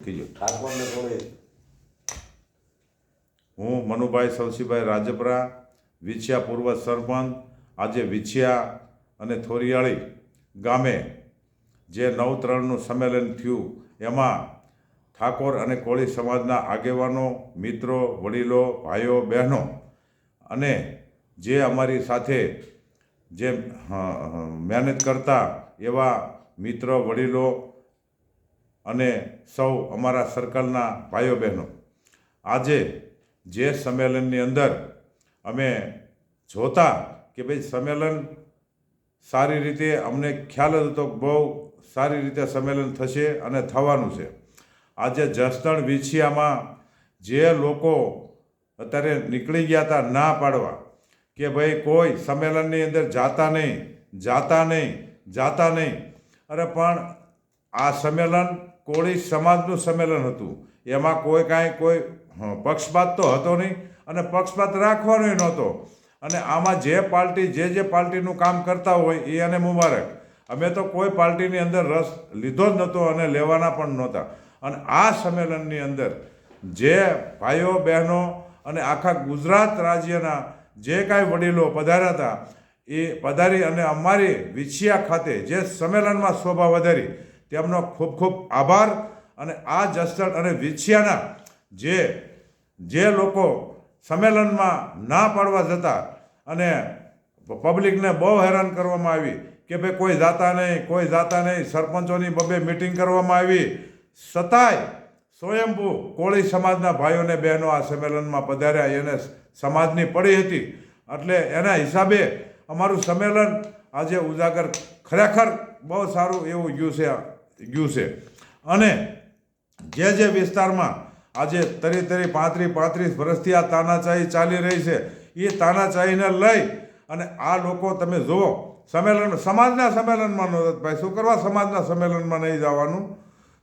ઠાકોરને થોડી હું મનુભાઈ સવસીભાઈ રાજપરા, વિછિયા પૂર્વ સરપંચ. આજે વિછિયા અને થોરિયાળી ગામે જે 9/3નું સંમેલન થયું એમાં ઠાકોર અને કોળી સમાજના આગેવાનો, મિત્રો, વડીલો, ભાઈઓ, બહેનો અને જે અમારી સાથે જે મહેનત કરતા એવા મિત્ર, વડીલો અને સૌ અમારા સર્કલના ભાઈઓ બહેનો, આજે જે સંમેલનની અંદર અમે જોતા કે ભાઈ સંમેલન સારી રીતે અમને ખ્યાલ હતો કે બહુ સારી રીતે સંમેલન થશે અને થવાનું છે. આજે જસદણ વિછિયામાં જે લોકો અત્યારે નીકળી ગયા હતા ના પાડવા કે ભાઈ કોઈ સંમેલનની અંદર જાતા નહીં. અરે પણ આ સંમેલન કોળી સમાજનું સંમેલન હતું. એમાં કોઈ પક્ષપાત તો હતો નહીં અને પક્ષપાત રાખવાનો નહોતો. અને આમાં જે પાર્ટીનું કામ કરતા હોય એ એને મુબારક. અમે તો કોઈ પાર્ટીની અંદર રસ લીધો જ નહોતો અને લેવાના પણ નહોતા. અને આ સંમેલનની અંદર જે ભાઈઓ, બહેનો અને આખા ગુજરાત રાજ્યના જે કાંઈ વડીલો પધાર્યા હતા એ પધારી અને અમારી વિછિયા ખાતે જે સંમેલનમાં શોભા વધારી તેમનો ખૂબ ખૂબ આભાર. અને આ જસદણ અને વિછિયાના જે લોકો સંમેલનમાં ના પાડવા જતા અને પબ્લિકને બહુ હેરાન કરવામાં આવી કે ભાઈ કોઈ જાતા નહીં, સરપંચોની બબે મિટિંગ કરવામાં આવી, છતાંય સ્વયંભૂ કોળી સમાજના ભાઈઓને બહેનો આ સંમેલનમાં પધાર્યા. એને સમાજની પડી હતી એટલે એના હિસાબે અમારું સંમેલન આજે ઉજાગર ખરેખર બહુ સારું એવું ગયું છે. અને જે વિસ્તારમાં આજે 35 વર્ષથી આ તાનાશાહી ચાલી રહી છે એ તાનાશાહીને લઈ અને આ લોકો તમે જુઓ સમાજના સંમેલનમાં ભાઈ શું કરવા સમાજના સંમેલનમાં નહીં જવાનું?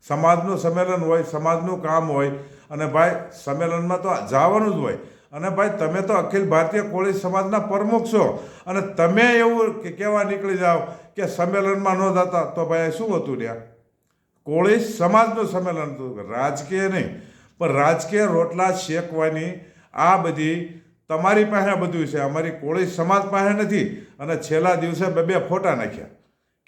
સમાજનું સંમેલન હોય, સમાજનું કામ હોય અને ભાઈ સંમેલનમાં તો જવાનું જ હોય. અને ભાઈ તમે તો અખિલ ભારતીય કોળી સમાજના પ્રમુખ છો અને તમે એવું કહેવા નીકળી જાઓ કે સંમેલનમાં ન જતા તો ભાઈ શું હતું ત્યાં? કોળી સમાજનું સંમેલન હતું, રાજકીય નહીં. પણ રાજકીય રોટલા શેકવાની આ બધી તમારી પાસે બધું છે, અમારી કોળી સમાજ પાસે નથી. અને છેલ્લા દિવસે બે ફોટા નાખ્યા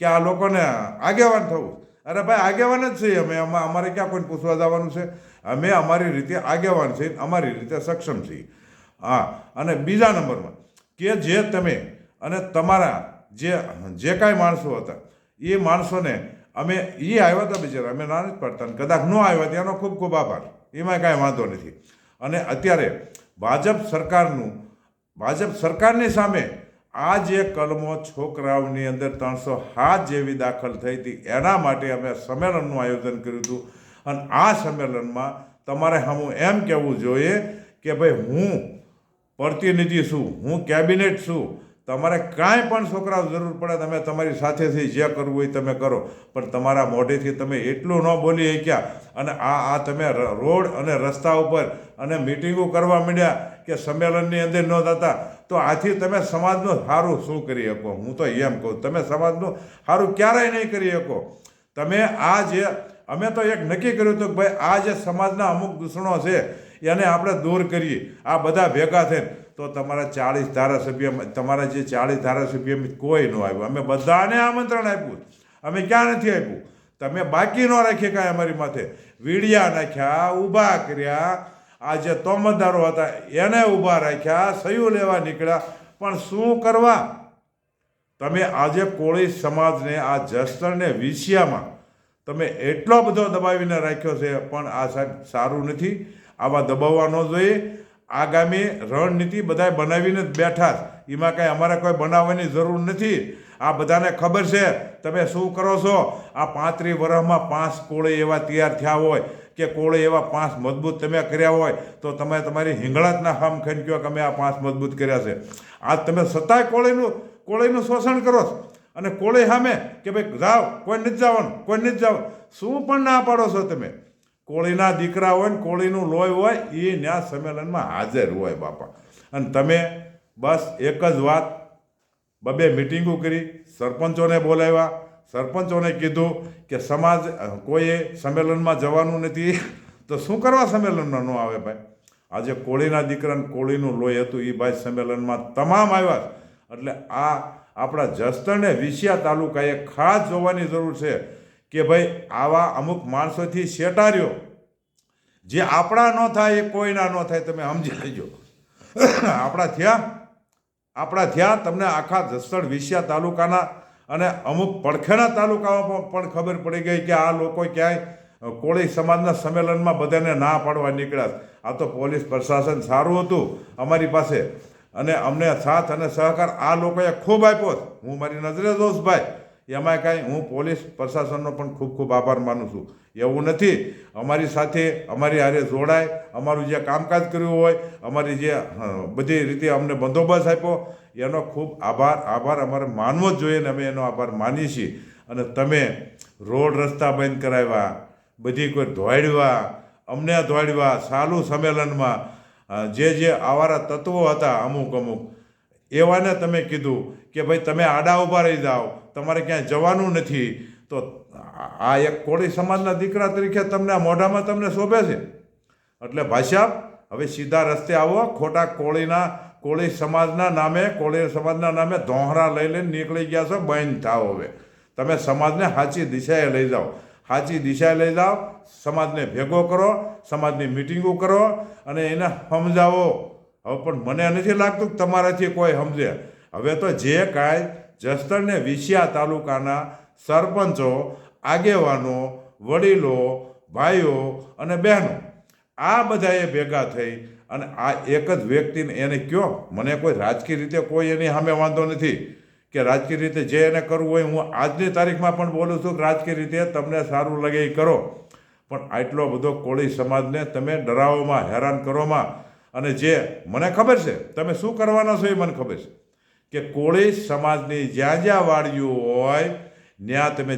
કે આ લોકોને આગેવાન થવું. અરે ભાઈ આગેવાન જ છીએ અમે. અમારે ક્યાં કોઈને પૂછવા જવાનું છે? અમે અમારી રીતે આગેવાન છીએ, અમારી રીતે સક્ષમ છીએ. હા, અને બીજા નંબરમાં કે જે તમે અને તમારા જે કાંઈ માણસો હતા એ માણસોને અમે આવ્યા હતા બિચારા, અમે ના નથી પડતા. કદાચ ન આવ્યા ત્યાંનો ખૂબ ખૂબ આભાર, એમાં કાંઈ વાંધો નથી. અને અત્યારે ભાજપ સરકારની સામે આ જે કલમો છોકરાઓની અંદર 307 જેવી દાખલ થઈ હતી એના માટે અમે સંમેલનનું આયોજન કર્યું હતું. અને આ સંમેલનમાં તમારે હું એમ કહેવું જોઈએ કે ભાઈ હું પ્રતિનિધિ છું, હું કેબિનેટ છું. તમારે કાંઈ પણ છોકરાઓ જરૂર પડે તમે તમારી સાથેથી જે કરવું હોય તમે કરો, પણ તમારા મોઢેથી તમે એટલું ન બોલી શક્યા અને આ તમે રોડ અને રસ્તા ઉપર અને મિટિંગો કરવા માંડ્યા કે સંમેલનની અંદર ન થતા, તો આથી તમે સમાજનું સારું શું કરી શકો? હું તો એમ કહું તમે સમાજનું સારું ક્યારેય નહીં કરી શકો. તમે અમે તો એક નક્કી કર્યું હતું કે ભાઈ આ જે સમાજના અમુક દૂષણો છે એને આપણે દૂર કરીએ. આ બધા ભેગા થઈને તો તમારા 40 ધારાસભ્ય, તમારા જે 40 ધારાસભ્ય કોઈ ન આવ્યું. અમે બધાને આમંત્રણ આપ્યું, અમે ક્યાં નથી આપ્યું? તમે બાકી ન રાખીએ કાંઈ અમારી માથે. વીડિયા નાખ્યા, ઊભા કર્યા, આ જે તોમતદારો હતા એને ઊભા રાખ્યા, સહી લેવા નીકળ્યા. પણ શું કરવા? તમે આજે કોળી સમાજને આ જસદણને વિછિયામાં તમે એટલો બધો દબાવીને રાખ્યો છે. પણ આ સાહેબ સારું નથી, આવા દબાવવા ન જોઈએ. આગામી રણનીતિ બધાએ બનાવીને જ બેઠા, એમાં કાંઈ અમારે કોઈ બનાવવાની જરૂર નથી. આ બધાને ખબર છે તમે શું કરો છો. આ 35 વર્ષમાં 5 કોળી એવા તૈયાર થયા હોય કે કોળી એવા 5 મજબૂત તમે કર્યા હોય તો તમે તમારી હિંગળાતના હામ ખાઈને કહો કે અમે આ 5 મજબૂત કર્યા છે. આજ તમે સતાય કોળીનું શોષણ કરો છો. અને કોળી સામે કે ભાઈ જાઓ, કોઈ નથી જવાનું. શું પણ ના પાડો છો તમે? કોળીના દીકરા હોય ને કોળીનું લોહી હોય એ ન્યા સંમેલનમાં હાજર હોય બાપા. અને તમે બસ એક જ વાત, 2 મિટિંગો કરી, સરપંચોને બોલાવ્યા, સરપંચોને કીધું કે સમાજ કોઈએ સંમેલનમાં જવાનું નથી, તો શું કરવા સંમેલનમાં ન આવે ભાઈ? આજે કોળીના દીકરાને કોળીનું લોહી હતું, એ ભાઈ સંમેલનમાં તમામ આવ્યા. એટલે આ આપણા જસદણ ને વિસિયા તાલુકાએ ખાસ જોવાની જરૂર છે કે ભાઈ આવા અમુક માણસોથી શેટાર્યો જે આપણા ન થાય એ કોઈના ન થાય. તમે સમજી લેજો. આપણા થયા તમને આખા જસદણ વિસિયા તાલુકાના અને અમુક પડખેના તાલુકામાં પણ ખબર પડી ગઈ કે આ લોકો ક્યાંય કોળી સમાજના સંમેલનમાં બધાને ના પાડવા નીકળ્યા. આ તો પોલીસ પ્રશાસન સારું હતું અમારી પાસે, અને અમને સાથ અને સહકાર આ લોકોએ ખૂબ આપ્યો. હું મારી નજરે જોઉં ભાઈ, એમાં કાંઈ હું પોલીસ પ્રશાસનનો પણ ખૂબ ખૂબ આભાર માનું છું. એવું નથી, અમારી સાથે અમારી હારે જોડાય, અમારું જે કામકાજ કર્યું હોય, અમારી જે બધી રીતે અમને બંદોબસ્ત આપ્યો, એનો ખૂબ આભાર અમારે માનવો જ જોઈએ, ને અમે એનો આભાર માનીએ છીએ. અને તમે રોડ રસ્તા બંધ કરાવ્યા, બધી કોઈ દોડવા, અમને દોડવા, સાલું સંમેલનમાં જે આવારા તત્વો હતા અમુક એવાને તમે કીધું કે ભાઈ તમે આડા ઊભા રહી જાઓ, તમારે ક્યાંય જવાનું નથી. તો આ એક કોળી સમાજના દીકરા તરીકે તમને આ મોઢામાં તમને શોભે છે? એટલે ભાઈ હવે સીધા રસ્તે આવો. ખોટા કોળી સમાજના નામે ધોહરા લઈને નીકળી ગયા છો, બંધ થાઓ. હવે તમે સમાજને સાચી દિશાએ લઈ જાઓ, સમાજને ભેગો કરો, સમાજની મિટિંગો કરો અને એને સમજાવો. હવે પણ મને નથી લાગતું કે તમારાથી કોઈ સમજે. હવે તો જે કાંઈ જસદણ ને વિસિયા તાલુકાના સરપંચો, આગેવાનો, વડીલો, ભાઈઓ અને બહેનો આ બધાએ ભેગા થઈ અને આ એક જ વ્યક્તિને એને કયો, મને કોઈ રાજકીય રીતે કોઈ એની સામે વાંધો નથી કે રાજકીય રીતે જે એને કરવું હોય, હું આજની તારીખમાં પણ બોલું છું કે રાજકીય રીતે તમને સારું લાગે એ કરો, પણ આટલો બધો કોળી સમાજને તમે ડરાવોમાં, હેરાન કરોમાં, અને જે મને ખબર છે તમે શું કરવાના છો એ મને ખબર છે કે કોળી સમાજની જ્યાં વાડીઓ હોય ત્યાં તમે